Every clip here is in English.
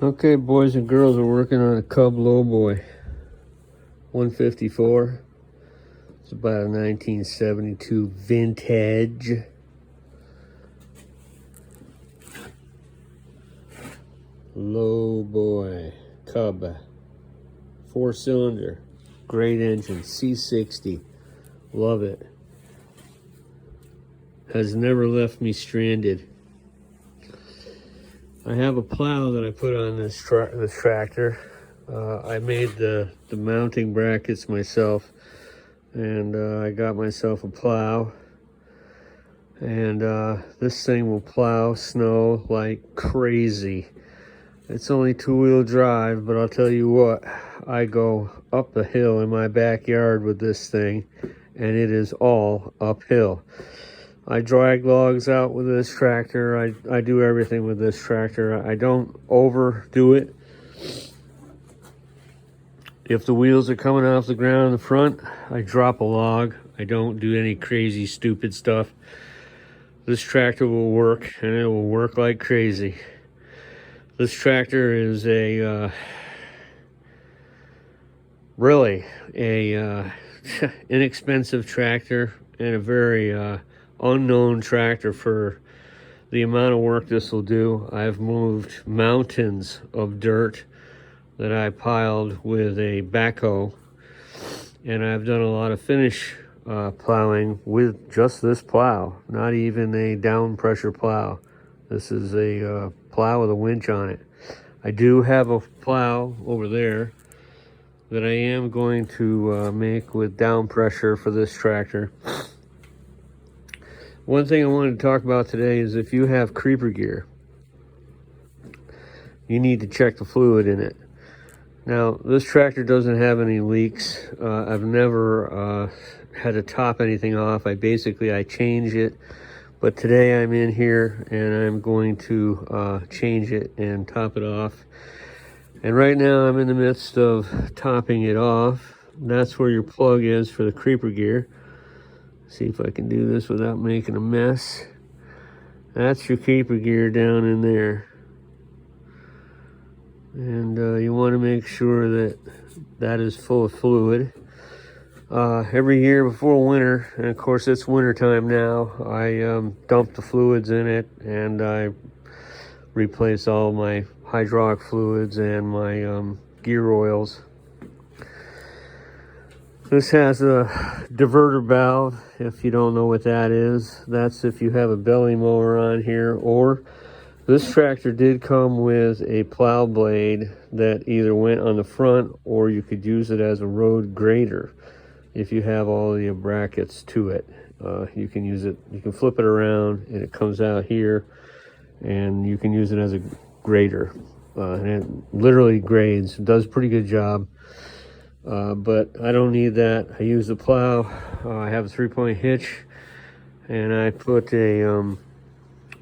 Okay, boys and girls, we're working on a Cub Low Boy 154. It's about a 1972 vintage. Low Boy Cub. 4-cylinder. Great engine. C60. Love it. Has never left me stranded. I have a plow that I put on this tractor. I made the mounting brackets myself, and I got myself a plow. And this thing will plow snow like crazy. It's only 2-wheel drive, but I'll tell you what, I go up the hill in my backyard with this thing, and it is all uphill. I drag logs out with this tractor. I do everything with this tractor. I don't overdo it. If the wheels are coming off the ground in the front, I drop a log. I don't do any crazy, stupid stuff. This tractor will work, and it will work like crazy. This tractor is really a inexpensive tractor and a very unknown tractor for the amount of work this will do. I've moved mountains of dirt that I piled with a backhoe, and I've done a lot of finish plowing with just this plow, not even a down pressure plow. This is a plow with a winch on it. I do have a plow over there that I am going to make with down pressure for this tractor. One thing I wanted to talk about today is if you have creeper gear, you need to check the fluid in it. Now, this tractor doesn't have any leaks. I've never had to top anything off. I change it. But today I'm in here and I'm going to change it and top it off. And right now I'm in the midst of topping it off. That's where your plug is for the creeper gear. See if I can do this without making a mess. That's your creeper gear down in there. And you want to make sure that that is full of fluid. Every year before winter, and of course it's winter time now, I dump the fluids in it, and I replace all my hydraulic fluids and my gear oils. This has a diverter valve. If you don't know what that is, that's if you have a belly mower on here, or this tractor did come with a plow blade that either went on the front or you could use it as a road grader. If you have all the brackets to it, you can use it, you can flip it around and it comes out here, and you can use it as a grader. And it literally grades, it does a pretty good job. But I don't need that. I use the plow. I have a 3-point hitch, and I put a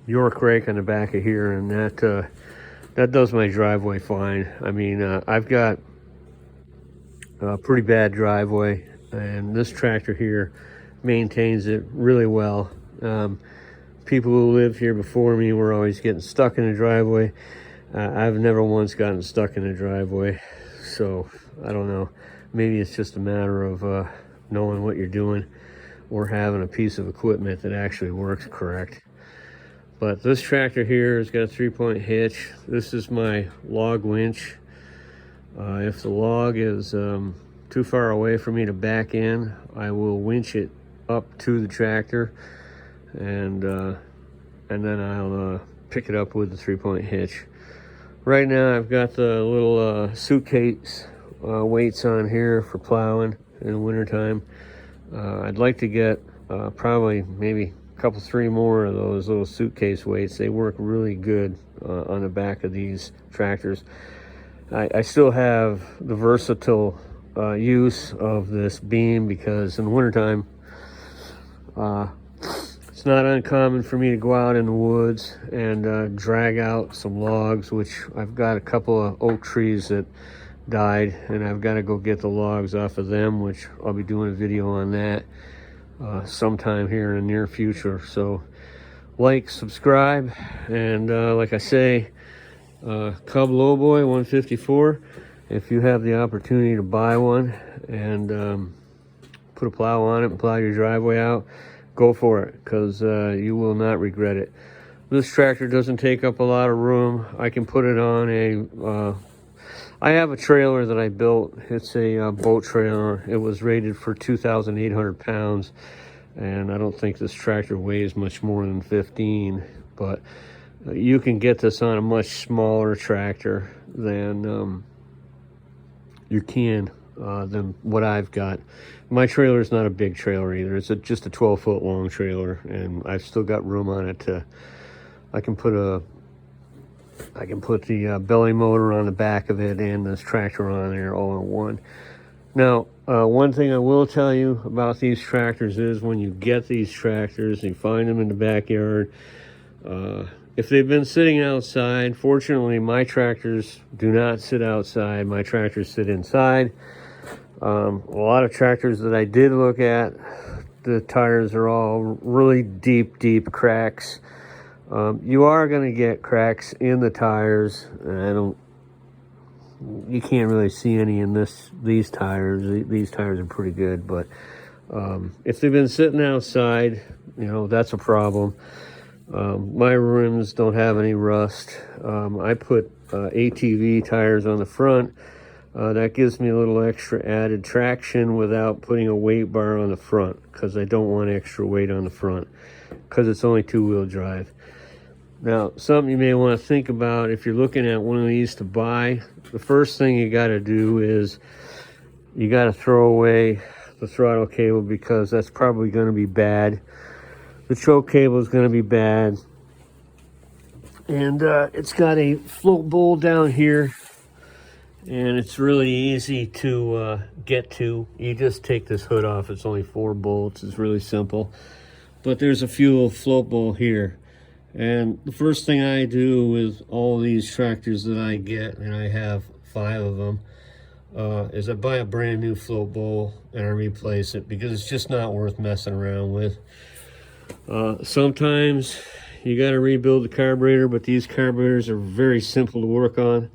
York rake on the back of here, and that does my driveway fine. I mean, I've got a pretty bad driveway, and this tractor here maintains it really well. People who lived here before me were always getting stuck in the driveway. I've never once gotten stuck in the driveway, so I don't know. Maybe it's just a matter of knowing what you're doing or having a piece of equipment that actually works correct. But this tractor here has got a 3-point hitch. This is my log winch. If the log is too far away for me to back in, I will winch it up to the tractor, and then I'll pick it up with the 3-point hitch. Right now I've got the little suitcase weights on here for plowing in the wintertime. I'd like to get probably maybe a couple, 3 more of those little suitcase weights. They work really good on the back of these tractors. I still have the versatile use of this beam, because in the wintertime it's not uncommon for me to go out in the woods and drag out some logs, which I've got a couple of oak trees that died, and I've got to go get the logs off of them, which I'll be doing a video on that sometime here in the near future. So like, subscribe, and like I say, Cub Low Boy 154. If you have the opportunity to buy one and put a plow on it and plow your driveway out, go for it, because you will not regret it. This tractor doesn't take up a lot of room. I can put it on a I have a trailer that I built. It's a boat trailer. It was rated for 2,800 pounds, and I don't think this tractor weighs much more than 15, but you can get this on a much smaller tractor than you can than what I've got. My trailer is not a big trailer either. It's just a 12-foot long trailer, and I've still got room on it to, I can put the belly motor on the back of it and this tractor on there all in one. Now, one thing I will tell you about these tractors is when you get these tractors, you find them in the backyard, if they've been sitting outside, fortunately my tractors do not sit outside. My tractors sit inside. A lot of tractors that I did look at, the tires are all really deep cracks. You are going to get cracks in the tires. You can't really see any in these tires. These tires are pretty good, but if they've been sitting outside, that's a problem. My rims don't have any rust. I put ATV tires on the front. That gives me a little extra added traction without putting a weight bar on the front, because I don't want extra weight on the front, because it's only two-wheel drive. Now, something you may want to think about if you're looking at one of these to buy, the first thing you got to do is you got to throw away the throttle cable, because that's probably going to be bad. The choke cable is going to be bad. And it's got a float bowl down here, and it's really easy to get to. You just take this hood off. It's only 4 bolts. It's really simple. But there's a fuel float bowl here. And the first thing I do with all these tractors that I get, and I have 5 of them, is I buy a brand new float bowl and I replace it, because it's just not worth messing around with. Sometimes you got to rebuild the carburetor, but these carburetors are very simple to work on.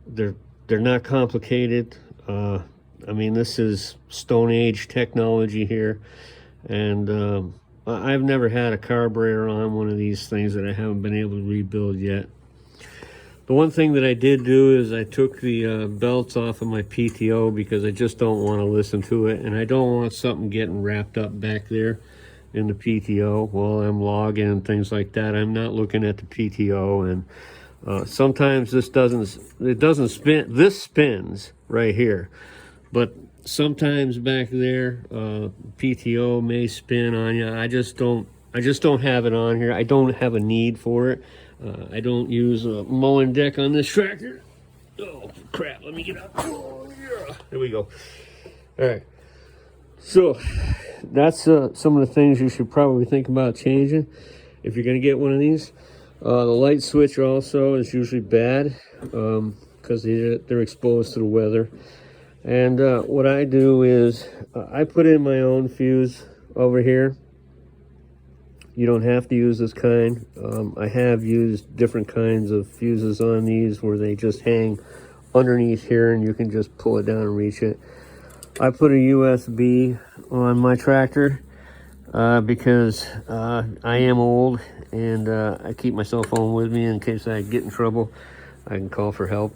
They're not complicated. I mean, this is Stone Age technology here, and I've never had a carburetor on one of these things that I haven't been able to rebuild yet. The one thing that I did do is I took the belts off of my PTO, because I just don't want to listen to it, and I don't want something getting wrapped up back there in the PTO while I'm logging and things like that. I'm not looking at the PTO, and sometimes this doesn't spin. This spins right here, but sometimes back there, PTO may spin on you. I just don't have it on here. I don't have a need for it. I don't use a mowing deck on this tractor. Oh crap, let me get up. Oh, yeah. There we go. All right, so that's some of the things you should probably think about changing if you're going to get one of these. The light switch also is usually bad, because they're exposed to the weather. And what I do is I put in my own fuse over here. You don't have to use this kind. I have used different kinds of fuses on these where they just hang underneath here and you can just pull it down and reach it. I put a USB on my tractor because I am old, and I keep my cell phone with me in case I get in trouble. I can call for help.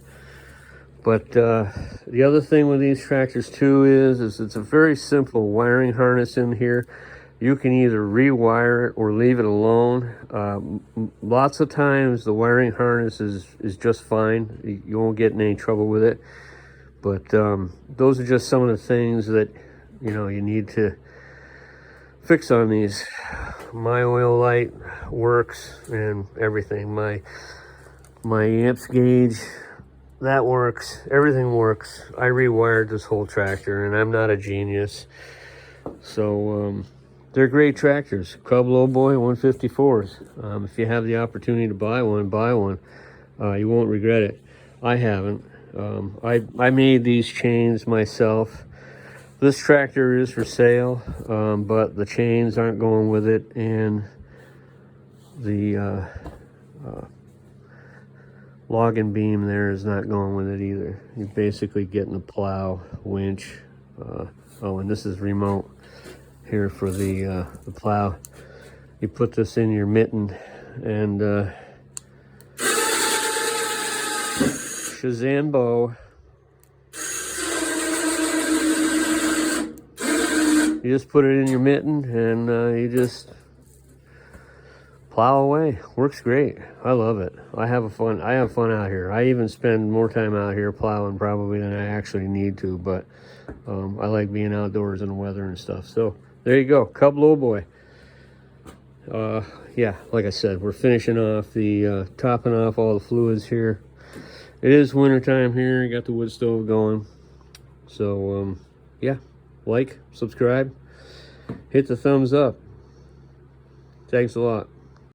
But the other thing with these tractors too is it's a very simple wiring harness in here. You can either rewire it or leave it alone. Lots of times the wiring harness is just fine. You won't get in any trouble with it. But those are just some of the things that you need to fix on these. My oil light works and everything. My amps gauge, that works. Everything works. I rewired this whole tractor, and I'm not a genius. So they're great tractors. Cub Low Boy 154s. If you have the opportunity to buy one, buy one. You won't regret it. I haven't. I made these chains myself. This tractor is for sale, but the chains aren't going with it, and the logging beam there is not going with it either. You're basically getting a plow, winch. Oh, and this is remote here for the plow. You put this in your mitten and Shazambo. You just put it in your mitten and you just plow away. Works great. I love it. I have fun out here. I even spend more time out here plowing probably than I actually need to, but I like being outdoors in the weather and stuff. So there you go, Cub Low Boy. Yeah, like I said, we're finishing off the topping off all the fluids here. It is winter time here. Got the wood stove going. So yeah, like, subscribe, hit the thumbs up. Thanks a lot.